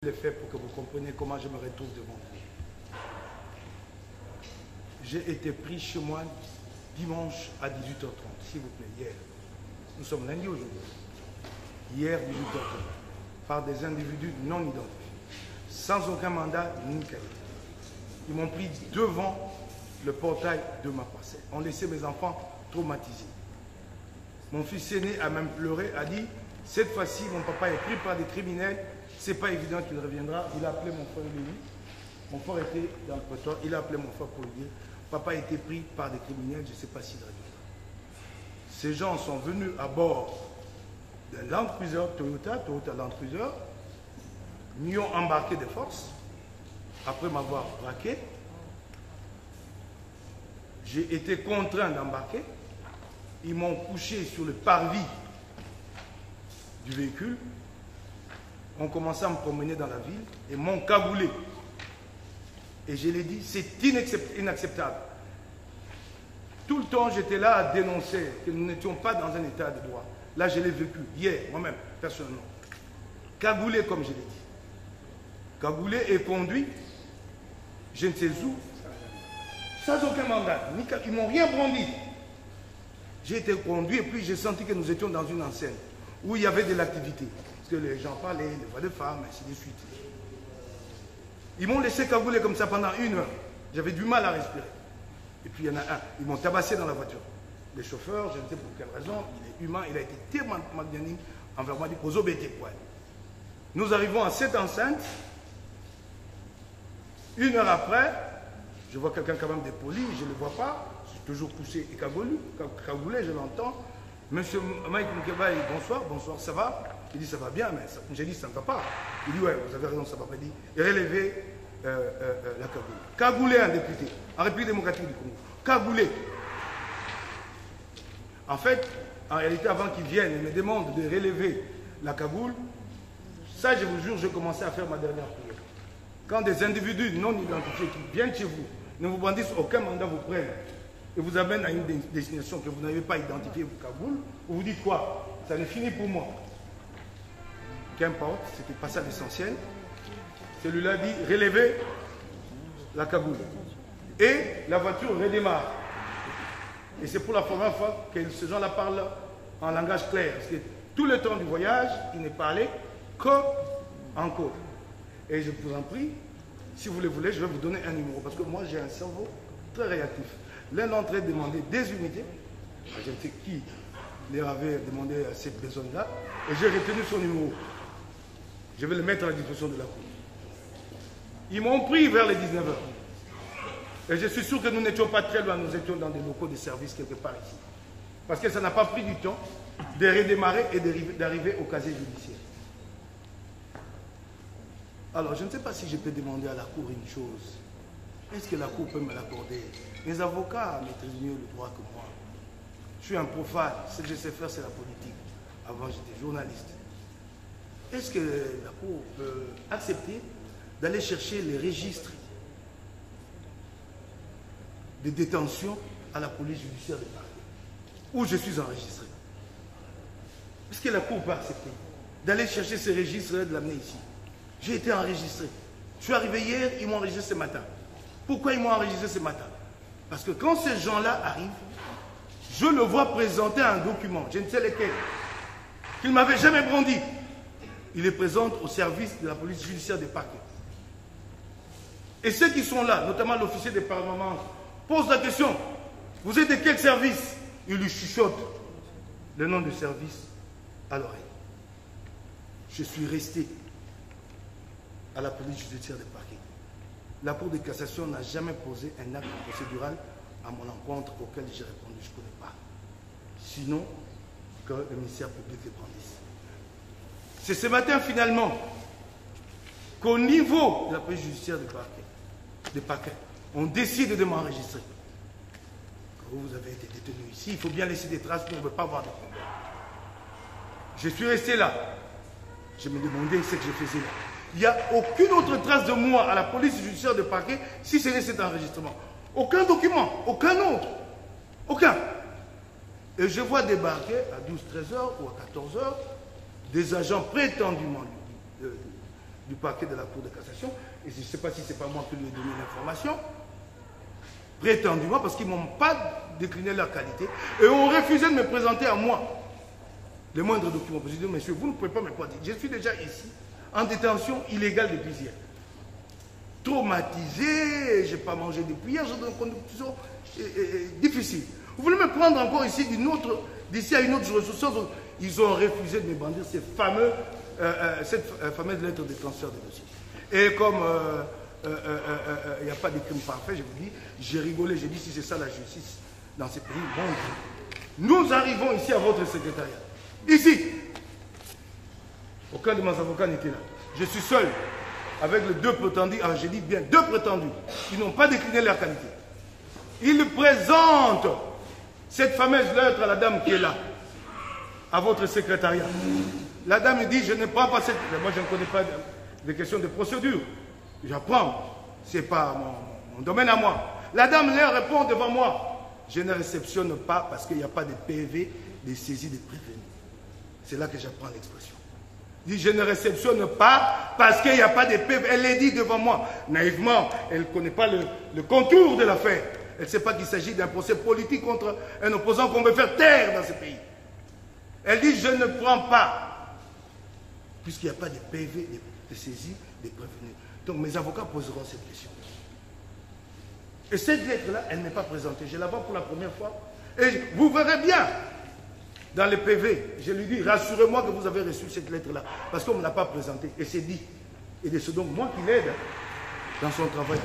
les faits pour que vous compreniez comment je me retrouve devant vous. J'ai été pris chez moi dimanche à 18h30, s'il vous plaît, hier. Nous sommes lundi aujourd'hui. Hier, 18h30, par des individus non identifiés, sans aucun mandat ni cahier. Ils m'ont pris devant le portail de ma parcelle. On laissait mes enfants traumatisés. Mon fils aîné a même pleuré, a dit, cette fois-ci, mon papa est pris par des criminels, c'est pas évident qu'il reviendra. Il a appelé mon frère Lévi. Mon frère était dans le prétoire. Il a appelé mon frère pour lui dire, papa a été pris par des criminels, je ne sais pas s'il reviendra. Ces gens sont venus à bord d'un Land Cruiser Toyota Land Cruiser, m'y ont embarqué de force. Après m'avoir braqué, j'ai été contraint d'embarquer. Ils m'ont couché sur le parvis du véhicule. On commençait à me promener dans la ville et m'ont cagoulé. Et je l'ai dit, c'est inacceptable. Tout le temps, j'étais là à dénoncer que nous n'étions pas dans un état de droit. Là, je l'ai vécu, hier, moi-même, personnellement. Cagoulé, comme je l'ai dit. Cagoulé et conduit, je ne sais où, sans aucun mandat. Ils ne m'ont rien brandi. J'ai été conduit et puis j'ai senti que nous étions dans une enseigne où il y avait de l'activité. Parce que les gens parlaient, les voix de femmes, ainsi de suite. Ils m'ont laissé cagouler comme ça pendant 1 heure. J'avais du mal à respirer. Et puis il y en a un, ils m'ont tabassé dans la voiture. Le chauffeur, je ne sais pour quelle raison, il est humain, il a été tellement magnanime envers moi, dit aux obétés. Nous arrivons à cette enceinte. 1 heure après, je vois quelqu'un quand même dépoli, je ne le vois pas. Je suis toujours poussé et cagoulé, je l'entends. Monsieur Mike Mukeba, bonsoir, bonsoir, ça va? Il dit ça va bien, mais j'ai dit ça ne va pas. Il dit ouais, vous avez raison, ça va pas. Il dit relevez la cagoule. Cagoulé un député, en République démocratique du Congo. Cagoulé. En fait, en réalité, avant qu'ils viennent et me demandent de relever la cagoule, ça, je vous jure, je commençais à faire ma dernière prière. Quand des individus non identifiés qui viennent chez vous, ne vous brandissent aucun mandat, vous prennent et vous amènent à une destination que vous n'avez pas identifiée, vous cagoule, vous vous dites quoi? Ça n'est fini pour moi. Qu'importe, c'était pas ça l'essentiel. Celui-là dit relevez la cagoule. Et la voiture redémarre. Et c'est pour la première fois que ces gens-là parlent en langage clair. Parce que tout le temps du voyage, ils ne parlaient qu'en code. Et je vous en prie, si vous le voulez, je vais vous donner un numéro. Parce que moi, j'ai un cerveau très réactif. L'un d'entre eux demandait des unités. Je ne sais qui leur avait demandé cette personne-là. Et j'ai retenu son numéro. Je vais le mettre à la disposition de la cour. Ils m'ont pris vers les 19h. Et je suis sûr que nous n'étions pas très loin. Nous étions dans des locaux de service quelque part ici. Parce que ça n'a pas pris du temps de redémarrer et d'arriver au casier judiciaire. Alors, je ne sais pas si je peux demander à la Cour une chose. Est-ce que la Cour peut me l'accorder? Mes avocats maîtrisent mieux le droit que moi. Je suis un profane. Ce que je sais faire, c'est la politique. Avant, j'étais journaliste. Est-ce que la Cour peut accepter d'aller chercher les registres de détention à la police judiciaire de Paris, où je suis enregistré? Est-ce que la Cour peut accepter d'aller chercher ces registres et de l'amener ici? J'ai été enregistré. Je suis arrivé hier, ils m'ont enregistré ce matin. Pourquoi ils m'ont enregistré ce matin? Parce que quand ces gens-là arrivent, je le vois présenter un document, je ne sais lequel, qu'il ne m'avait jamais brandi. Il les présente au service de la police judiciaire des parquets. Et ceux qui sont là, notamment l'officier des parlements, posent la question, vous êtes de quel service? Il lui chuchote le nom du service à l'oreille. Je suis resté à la police judiciaire des parquets. La Cour de cassation n'a jamais posé un acte procédural à mon encontre auquel j'ai répondu, je ne connais pas. Sinon, que le ministère public les brandisse. C'est ce matin finalement qu'au niveau de la police judiciaire des parquets, on décide de m'enregistrer. Quand vous avez été détenu ici, il faut bien laisser des traces, on ne veut pas avoir de problème. Je suis resté là. Je me demandais ce que je faisais là. Il n'y a aucune autre trace de moi à la police judiciaire de parquet si ce n'est cet enregistrement. Aucun document, aucun autre. Aucun. Et je vois débarquer à 12-13 heures ou à 14 heures des agents prétendument du parquet de la Cour de cassation, et je ne sais pas si ce n'est pas moi qui lui ai donné l'information, prétendument parce qu'ils ne m'ont pas décliné leur qualité, et ont refusé de me présenter à moi les moindres documents. Je dis, monsieur, vous ne pouvez pas me dire, je suis déjà ici, en détention illégale depuis hier. Traumatisé, je n'ai pas mangé depuis hier, j'ai une condition difficile. Vous voulez me prendre encore ici d'ici à une autre ressource? Ils ont refusé de me brandir cette fameuse lettre de transfert de dossier. Et comme il n'y a pas de crime parfait, je vous dis, j'ai rigolé, j'ai dit si c'est ça la justice dans ces pays, bon, nous arrivons ici à votre secrétariat. Ici, aucun de mes avocats n'était là. Je suis seul avec les deux prétendus, j'ai dit bien deux prétendus, qui n'ont pas décliné leur qualité. Ils présentent cette fameuse lettre à la dame qui est là, à votre secrétariat. La dame me dit, je ne prends pas cette... Moi, je ne connais pas des questions de procédure. J'apprends. Ce n'est pas mon domaine à moi. La dame leur répond devant moi. Je ne réceptionne pas parce qu'il n'y a pas de PV, de saisie de prévenus. C'est là que j'apprends l'expression. Dit, je ne réceptionne pas parce qu'il n'y a pas de PV. Elle l'a dit devant moi. Naïvement, elle ne connaît pas le contour de l'affaire. Elle ne sait pas qu'il s'agit d'un procès politique contre un opposant qu'on veut faire taire dans ce pays. Elle dit, je ne prends pas, puisqu'il n'y a pas de PV, de saisie, de prévenus. Donc mes avocats poseront cette question. Et cette lettre-là, elle n'est pas présentée. Je la vois pour la première fois. Et vous verrez bien, dans le PV, je lui dis, rassurez-moi que vous avez reçu cette lettre-là, parce qu'on ne me l'a pas présentée. Et c'est dit. Et c'est donc moi qui l'aide dans son travail.